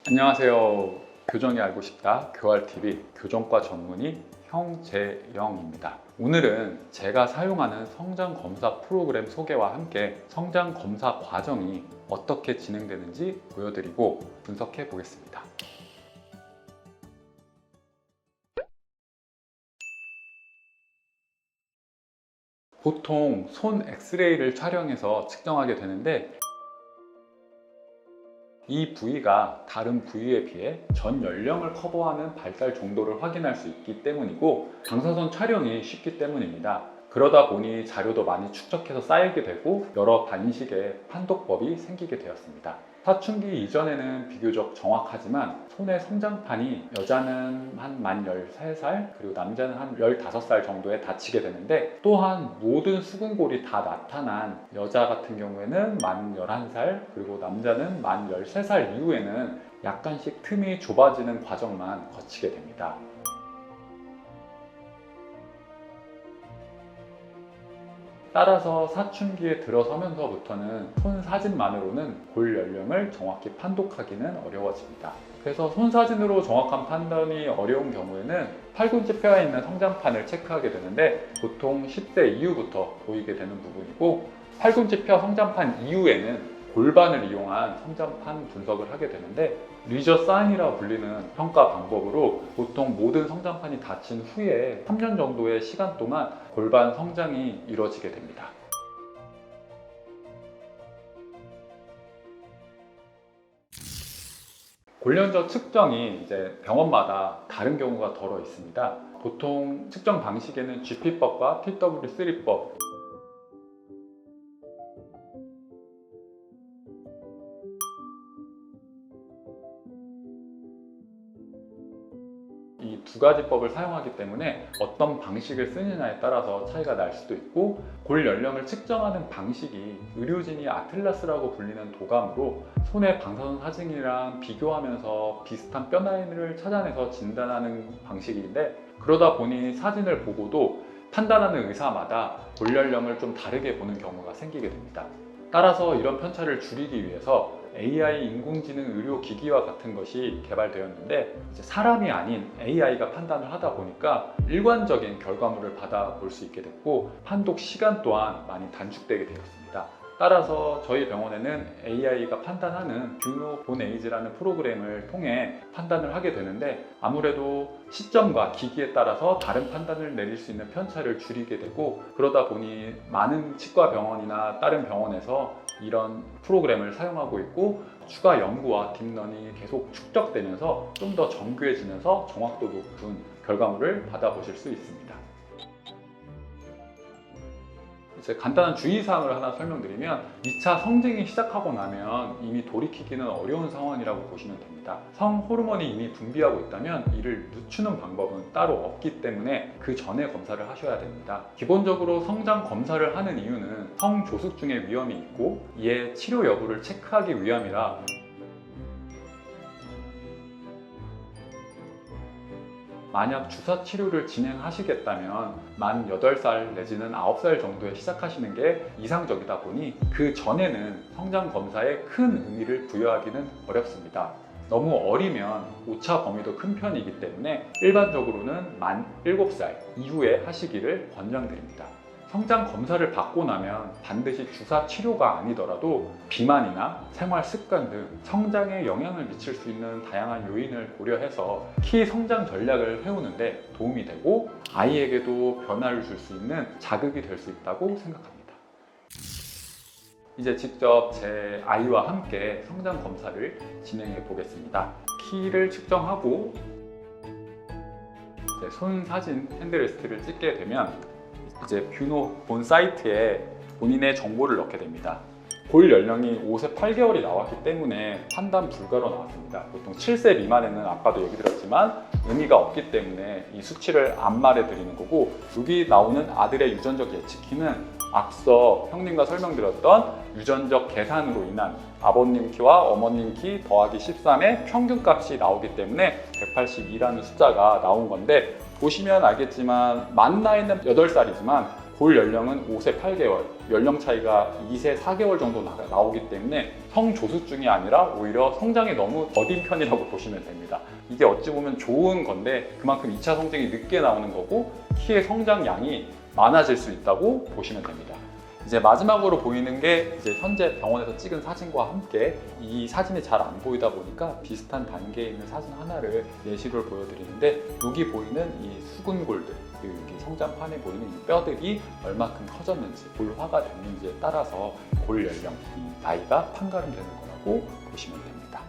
안녕하세요. 교정이 알고 싶다 교알TV 교정과 전문의 형재영입니다. 오늘은 제가 사용하는 성장검사 프로그램 소개와 함께 성장검사 과정이 어떻게 진행되는지 보여드리고 분석해 보겠습니다. 보통 손 엑스레이를 촬영해서 측정하게 되는데 이 부위가 다른 부위에 비해 전 연령을 커버하는 발달 정도를 확인할 수 있기 때문이고 방사선 촬영이 쉽기 때문입니다. 그러다 보니 자료도 많이 축적해서 쌓이게 되고 여러 방식의 판독법이 생기게 되었습니다. 사춘기 이전에는 비교적 정확하지만 손의 성장판이 여자는 한 만 13살 그리고 남자는 한 15살 정도에 다치게 되는데 또한 모든 수근골이 다 나타난 여자 같은 경우에는 만 11살 그리고 남자는 만 13살 이후에는 약간씩 틈이 좁아지는 과정만 거치게 됩니다. 따라서 사춘기에 들어서면서부터는 손 사진만으로는 골 연령을 정확히 판독하기는 어려워집니다. 그래서 손 사진으로 정확한 판단이 어려운 경우에는 팔꿈치뼈에 있는 성장판을 체크하게 되는데 보통 10대 이후부터 보이게 되는 부분이고 팔꿈치뼈 성장판 이후에는 골반을 이용한 성장판 분석을 하게 되는데 리저 사인이라고 불리는 평가 방법으로 보통 모든 성장판이 닫힌 후에 3년 정도의 시간 동안 골반 성장이 이루어지게 됩니다. 골련저 측정이 이제 병원마다 다른 경우가 덜어 있습니다. 보통 측정 방식에는 GP법과 TW3법 이 두 가지 법을 사용하기 때문에 어떤 방식을 쓰느냐에 따라서 차이가 날 수도 있고 골 연령을 측정하는 방식이 의료진이 아틀라스라고 불리는 도감으로 손의 방사선 사진이랑 비교하면서 비슷한 뼈 라인을 찾아내서 진단하는 방식인데 그러다 보니 사진을 보고도 판단하는 의사마다 골 연령을 좀 다르게 보는 경우가 생기게 됩니다. 따라서 이런 편차를 줄이기 위해서 AI 인공지능 의료기기와 같은 것이 개발되었는데 이제 사람이 아닌 AI가 판단을 하다 보니까 일관적인 결과물을 받아볼 수 있게 됐고 판독 시간 또한 많이 단축되게 되었습니다. 따라서 저희 병원에는 AI가 판단하는 뷰노 본 에이즈라는 프로그램을 통해 판단을 하게 되는데 아무래도 시점과 기기에 따라서 다른 판단을 내릴 수 있는 편차를 줄이게 되고 그러다 보니 많은 치과 병원이나 다른 병원에서 이런 프로그램을 사용하고 있고 추가 연구와 딥러닝이 계속 축적되면서 좀 더 정교해지면서 정확도 높은 결과물을 받아보실 수 있습니다. 이제 간단한 주의사항을 하나 설명드리면 2차 성징이 시작하고 나면 이미 돌이키기는 어려운 상황이라고 보시면 됩니다. 성호르몬이 이미 분비하고 있다면 이를 늦추는 방법은 따로 없기 때문에 그 전에 검사를 하셔야 됩니다. 기본적으로 성장 검사를 하는 이유는 성조숙증의 위험이 있고 이에 치료 여부를 체크하기 위함이라 만약 주사 치료를 진행하시겠다면 만 8살 내지는 9살 정도에 시작하시는 게 이상적이다 보니 그 전에는 성장 검사에 큰 의미를 부여하기는 어렵습니다. 너무 어리면 오차 범위도 큰 편이기 때문에 일반적으로는 만 7살 이후에 하시기를 권장드립니다. 성장 검사를 받고 나면 반드시 주사 치료가 아니더라도 비만이나 생활 습관 등 성장에 영향을 미칠 수 있는 다양한 요인을 고려해서 키 성장 전략을 세우는데 도움이 되고 아이에게도 변화를 줄 수 있는 자극이 될 수 있다고 생각합니다. 이제 직접 제 아이와 함께 성장 검사를 진행해 보겠습니다. 키를 측정하고 손 사진 핸드레스트를 찍게 되면 이제 뷰노 본 사이트에 본인의 정보를 넣게 됩니다. 골 연령이 5세 8개월이 나왔기 때문에 판단 불가로 나왔습니다. 보통 7세 미만에는 아까도 얘기 드렸지만 의미가 없기 때문에 이 수치를 안 말해 드리는 거고 여기 나오는 아들의 유전적 예측키는 앞서 형님과 설명드렸던 유전적 계산으로 인한 아버님 키와 어머님 키 더하기 13의 평균값이 나오기 때문에 182라는 숫자가 나온 건데 보시면 알겠지만 만 나이는 8살이지만 볼 연령은 5세 8개월, 연령 차이가 2세 4개월 정도 나오기 때문에 성조숙증이 아니라 오히려 성장이 너무 더딘 편이라고 보시면 됩니다. 이게 어찌 보면 좋은 건데 그만큼 2차 성징이 늦게 나오는 거고 키의 성장량이 많아질 수 있다고 보시면 됩니다. 이제 마지막으로 보이는 게 이제 현재 병원에서 찍은 사진과 함께 이 사진이 잘 안 보이다 보니까 비슷한 단계에 있는 사진 하나를 예시를 보여드리는데 여기 보이는 이 수근골들, 여기 성장판에 보이는 이 뼈들이 얼마큼 커졌는지, 볼화가 됐는지에 따라서 골 연령, 이 나이가 판가름되는 거라고 보시면 됩니다.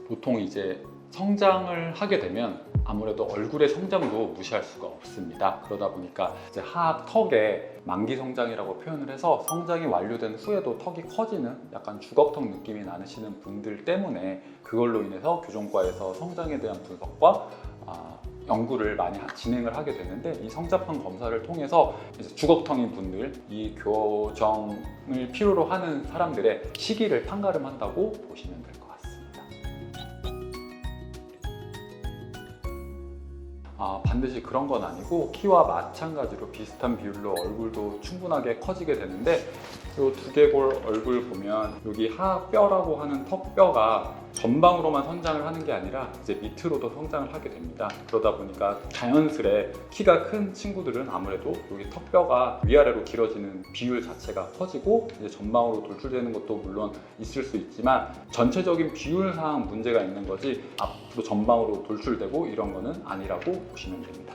보통 이제 성장을 하게 되면 아무래도 얼굴의 성장도 무시할 수가 없습니다. 그러다 보니까 이제 하악 턱의 만기 성장이라고 표현을 해서 성장이 완료된 후에도 턱이 커지는 약간 주걱턱 느낌이 나시는 분들 때문에 그걸로 인해서 교정과에서 성장에 대한 분석과 연구를 많이 진행을 하게 되는데 이 성자판 검사를 통해서 이제 주걱턱인 분들, 이 교정을 필요로 하는 사람들의 시기를 판가름한다고 보시면 될 것 같습니다. 반드시 그런 건 아니고 키와 마찬가지로 비슷한 비율로 얼굴도 충분하게 커지게 되는데 이 두개골 얼굴 보면 여기 하뼈라고 하는 턱뼈가 전방으로만 성장을 하는 게 아니라 이제 밑으로도 성장을 하게 됩니다. 그러다 보니까 자연스레 키가 큰 친구들은 아무래도 여기 턱뼈가 위아래로 길어지는 비율 자체가 커지고 이제 전방으로 돌출되는 것도 물론 있을 수 있지만 전체적인 비율상 문제가 있는 거지 앞으로 전방으로 돌출되고 이런 거는 아니라고 보시면 됩니다.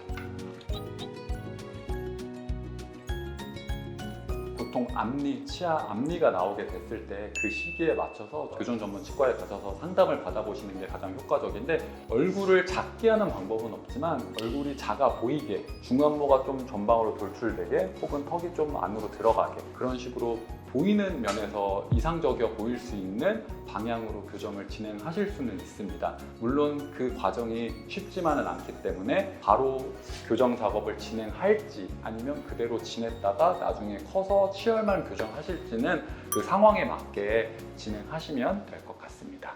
보통 앞니, 치아 앞니가 나오게 됐을 때 그 시기에 맞춰서 교정 전문 치과에 가셔서 상담을 받아보시는 게 가장 효과적인데 얼굴을 작게 하는 방법은 없지만 얼굴이 작아 보이게 중안모가 좀 전방으로 돌출되게 혹은 턱이 좀 안으로 들어가게 그런 식으로 보이는 면에서 이상적이어 보일 수 있는 방향으로 교정을 진행하실 수는 있습니다. 물론 그 과정이 쉽지만은 않기 때문에 바로 교정 작업을 진행할지 아니면 그대로 지냈다가 나중에 커서 치열만 교정하실지는 그 상황에 맞게 진행하시면 될 것 같습니다.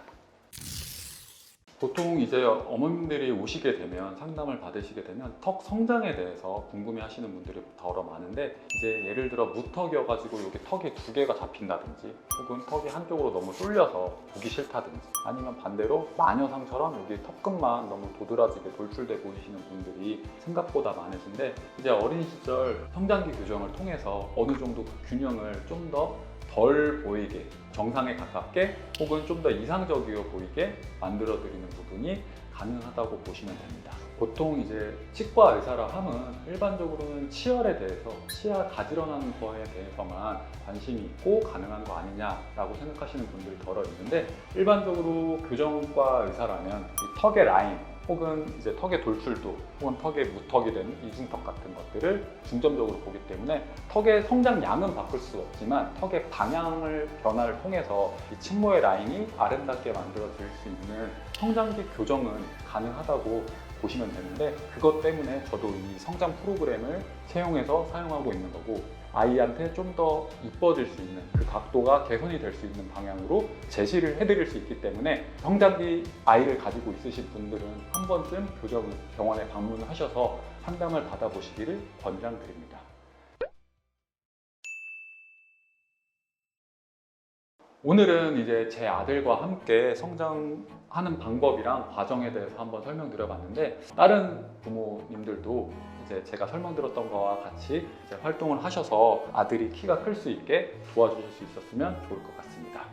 보통 이제 어머님들이 오시게 되면 상담을 받으시게 되면 턱 성장에 대해서 궁금해 하시는 분들이 더러 많은데 이제 예를 들어 무턱이어가지고 여기 턱이 두 개가 잡힌다든지 혹은 턱이 한쪽으로 너무 쏠려서 보기 싫다든지 아니면 반대로 마녀상처럼 여기 턱끝만 너무 도드라지게 돌출돼 보이시는 분들이 생각보다 많으신데 이제 어린 시절 성장기 교정을 통해서 어느 정도 그 균형을 좀 더 덜 보이게 정상에 가깝게 혹은 좀 더 이상적이어 보이게 만들어 드리는 부분이 가능하다고 보시면 됩니다. 보통 이제 치과 의사라 함은 일반적으로는 치열에 대해서 치아 가지런하는 거에 대해서만 관심이 있고 가능한 거 아니냐라고 생각하시는 분들이 덜어 있는데 일반적으로 교정과 의사라면 이 턱의 라인 혹은 이제 턱의 돌출도 혹은 턱의 무턱이 되는 이중턱 같은 것들을 중점적으로 보기 때문에 턱의 성장량은 바꿀 수 없지만 턱의 방향을 변화를 통해서 이 침모의 라인이 아름답게 만들어질 수 있는 성장기 교정은 가능하다고 보시면 되는데 그것 때문에 저도 이 성장 프로그램을 채용해서 사용하고 있는 거고 아이한테 좀 더 이뻐질 수 있는 그 각도가 개선이 될 수 있는 방향으로 제시를 해드릴 수 있기 때문에 성장기 아이를 가지고 있으신 분들은 한 번쯤 병원에 방문하셔서 상담을 받아보시기를 권장드립니다. 오늘은 이제 제 아들과 함께 성장하는 방법이랑 과정에 대해서 한번 설명드려봤는데 다른 부모님들도 이제 제가 설명드렸던 거와 같이 이제 활동을 하셔서 아들이 키가 클 수 있게 도와주실 수 있었으면 좋을 것 같습니다.